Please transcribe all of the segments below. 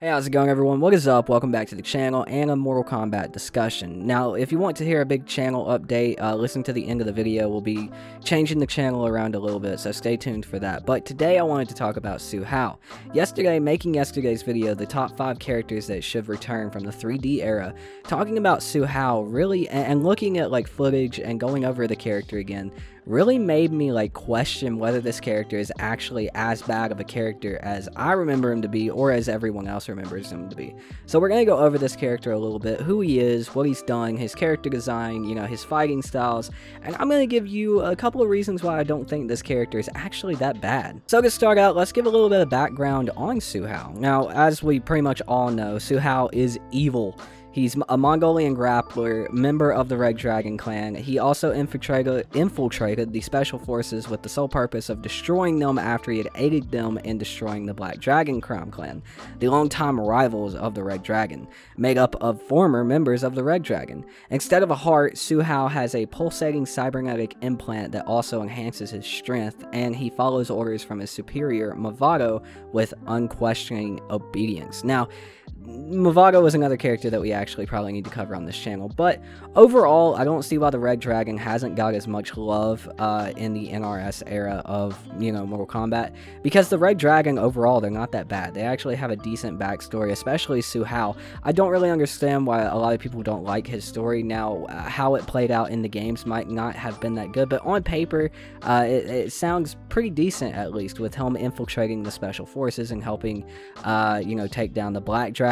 Hey, how's it going, everyone? What is up? Welcome back to the channel and a Mortal Kombat discussion. Now, if you want to hear a big channel update, listen to the end of the video. We'll be changing the channel around a little bit, so stay tuned for that. But today I wanted to talk about Hsu Hao. Making yesterday's video, the top 5 characters that should return from the 3D era, talking about Hsu Hao really, and looking at like footage and going over the character again, really made me like question whether this character is actually as bad of a character as I remember him to be, or as everyone else remembers him to be. So we're going to go over this character a little bit, who he is, what he's done, his character design, you know, his fighting styles, and I'm going to give you a couple of reasons why I don't think this character is actually that bad. So to start out, let's give a little bit of background on Hsu Hao. Now, as we pretty much all know, Hsu Hao is evil. He's a Mongolian grappler, member of the Red Dragon clan. He also infiltrated the Special Forces with the sole purpose of destroying them after he had aided them in destroying the Black Dragon Crown clan, the longtime rivals of the Red Dragon, made up of former members of the Red Dragon. Instead of a heart, Hsu Hao has a pulsating cybernetic implant that also enhances his strength, and he follows orders from his superior, Mavado, with unquestioning obedience. Now, Mavado is another character that we actually probably need to cover on this channel, but overall, I don't see why the Red Dragon hasn't got as much love in the NRS era of, you know, Mortal Kombat, because the Red Dragon overall, they're not that bad. They actually have a decent backstory, especially Hsu Hao. I don't really understand why a lot of people don't like his story. Now, how it played out in the games might not have been that good, but on paper, it sounds pretty decent, at least, with him infiltrating the Special Forces and helping, you know, take down the Black Dragon.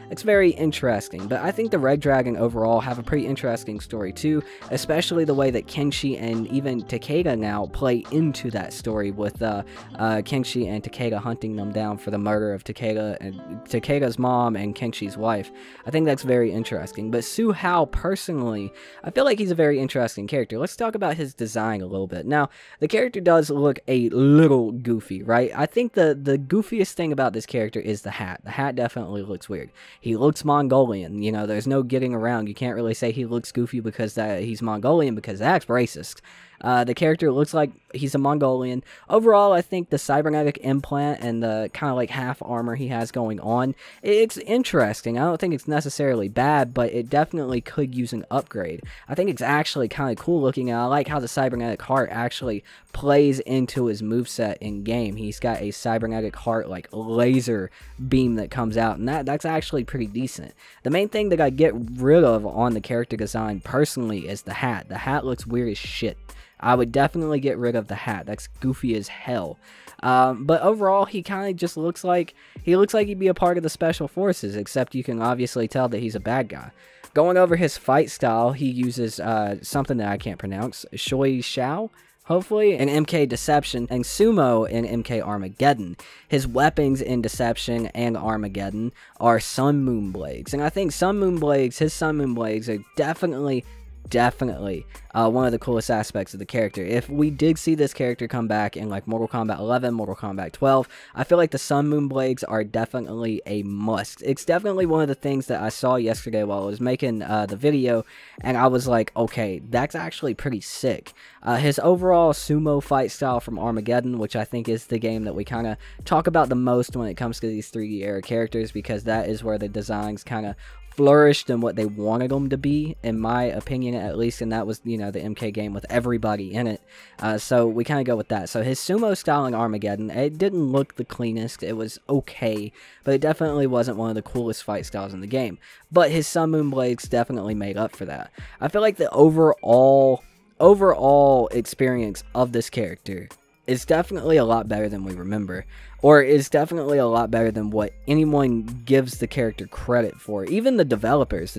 It's very interesting, but I think the Red Dragon overall have a pretty interesting story too, especially the way that Kenshi and even Takeda now play into that story, with Kenshi and Takeda hunting them down for the murder of Takeda's mom and Kenshi's wife. I think that's very interesting. But Hsu Hao, personally, I feel like he's a very interesting character. Let's talk about his design a little bit. Now, the character does look a little goofy, right? I think the goofiest thing about this character is the hat. The hat definitely looks weird. He looks Mongolian, you know, there's no getting around. You can't really say he looks goofy because he's Mongolian, because that's racist. The character looks like he's a Mongolian. Overall, I think the cybernetic implant and the kind of like half armor he has going on, it's interesting. I don't think it's necessarily bad, but it definitely could use an upgrade. I think it's actually kind of cool looking, and I like how the cybernetic heart actually plays into his moveset in game. He's got a cybernetic heart like laser beam that comes out, and that's actually pretty decent. The main thing that I get rid of on the character design personally is the hat. The hat looks weird as shit. I would definitely get rid of the hat. That's goofy as hell. But overall, he kind of just looks like he'd be a part of the Special Forces, except you can obviously tell that he's a bad guy. Going over his fight style, he uses something that I can't pronounce, Hsu Hao, hopefully, in MK Deception, and Sumo in MK Armageddon. His weapons in Deception and Armageddon are Sun Moon Blades, and I think his Sun Moon Blades are definitely one of the coolest aspects of the character. If we did see this character come back in like Mortal Kombat 11, Mortal Kombat 12, I feel like the Sun Moon Blades are definitely a must. It's definitely one of the things that I saw yesterday while I was making the video, and I was like, okay, that's actually pretty sick. His overall sumo fight style from Armageddon, which I think is the game that we kind of talk about the most when it comes to these 3D era characters, because that is where the designs kind of flourished in what they wanted them to be, in my opinion at least, and that was, you know, the MK game with everybody in it. So we kind of go with that. So his sumo style in Armageddon, it didn't look the cleanest. It was okay, but it definitely wasn't one of the coolest fight styles in the game. But his Sun Moon Blades definitely made up for that. I feel like the overall experience of this character is definitely a lot better than we remember, or is definitely a lot better than what anyone gives the character credit for. Even the developers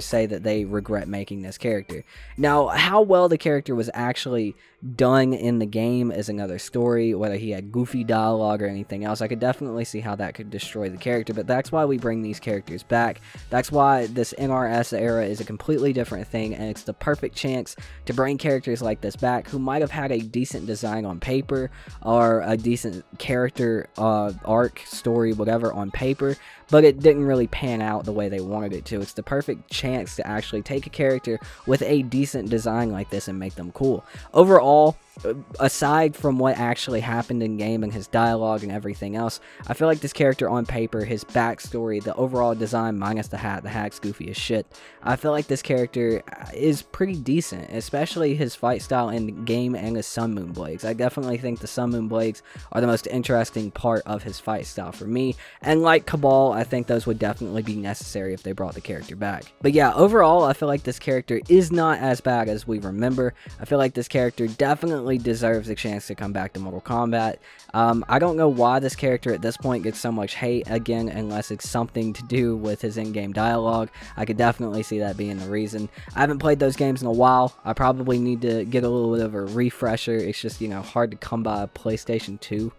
say that they regret making this character. Now, how well the character was actually done in the game is another story, whether he had goofy dialogue or anything else. I could definitely see how that could destroy the character, but that's why we bring these characters back. That's why this NRS era is a completely different thing, and it's the perfect chance to bring characters like this back who might have had a decent design on paper, or a decent character arc, story, whatever on paper, but it didn't really pan out the way they wanted it to. It's the perfect chance to actually take a character with a decent design like this and make them cool. Overall, aside from what actually happened in game and his dialogue and everything else, I feel like this character on paper, his backstory, the overall design minus the hat's goofy as shit, I feel like this character is pretty decent, especially his fight style in game and his Sun Moon Blades. I definitely think the Sun Moon Blades are the most interesting part of his fight style for me, and like Cabal, I think those would definitely be necessary if they brought the character back. But yeah, overall, I feel like this character is not as bad as we remember. I feel like this character definitely deserves a chance to come back to Mortal Kombat. I don't know why this character at this point gets so much hate, again, unless it's something to do with his in-game dialogue. I could definitely see that being the reason. I haven't played those games in a while. I probably need to get a little bit of a refresher. It's just, you know, hard to come by a PlayStation 2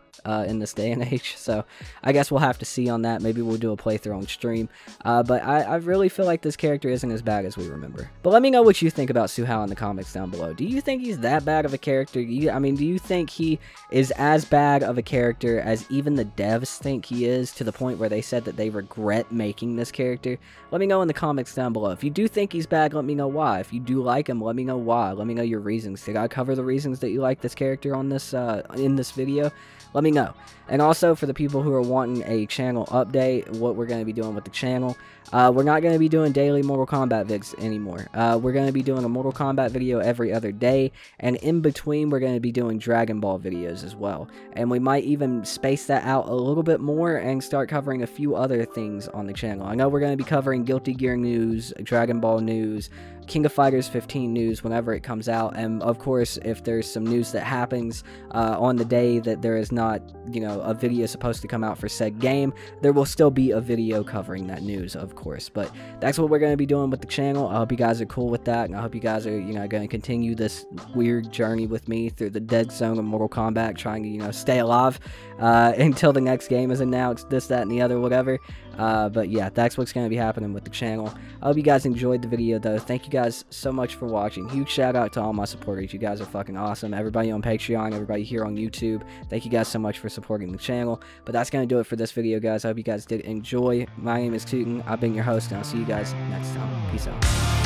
in this day and age, so I guess we'll have to see on that. Maybe we'll do a playthrough on stream, but I really feel like this character isn't as bad as we remember. But let me know what you think about Hsu Hao in the comments down below. Do you think he's that bad of a character? I mean, do you think he is as bad of a character as even the devs think he is, to the point where they said that they regret making this character? Let me know in the comments down below. If you do think he's bad, let me know why. If you do like him, let me know why. Let me know your reasons. Did I cover the reasons that you like this character on this in this video? Let me know. And also, for the people who are wanting a channel update, what we're going to be doing with the channel, we're not going to be doing daily Mortal Kombat vids anymore. We're going to be doing a Mortal Kombat video every other day, and in between we're going to be doing Dragon Ball videos as well. And we might even space that out a little bit more and start covering a few other things on the channel. I know we're going to be covering Guilty Gear news, Dragon Ball news, King of Fighters 15 news whenever it comes out, and of course, if there's some news that happens on the day that there is not, you know, a video supposed to come out for said game, there will still be a video covering that news, of course. But that's what we're going to be doing with the channel. I hope you guys are cool with that, and I hope you guys are, you know, going to continue this weird journey with me through the dead zone of Mortal Kombat, trying to, you know, stay alive until the next game is announced, this, that, and the other, whatever. But yeah, that's what's going to be happening with the channel. I hope you guys enjoyed the video, though. Thank you guys so much for watching. Huge shout out to all my supporters. You guys are fucking awesome. Everybody on Patreon, everybody here on YouTube, thank you guys so much for supporting the channel. But that's going to do it for this video, guys. I hope you guys did enjoy. My name is Tootin. I've been your host, and I'll see you guys next time. Peace out.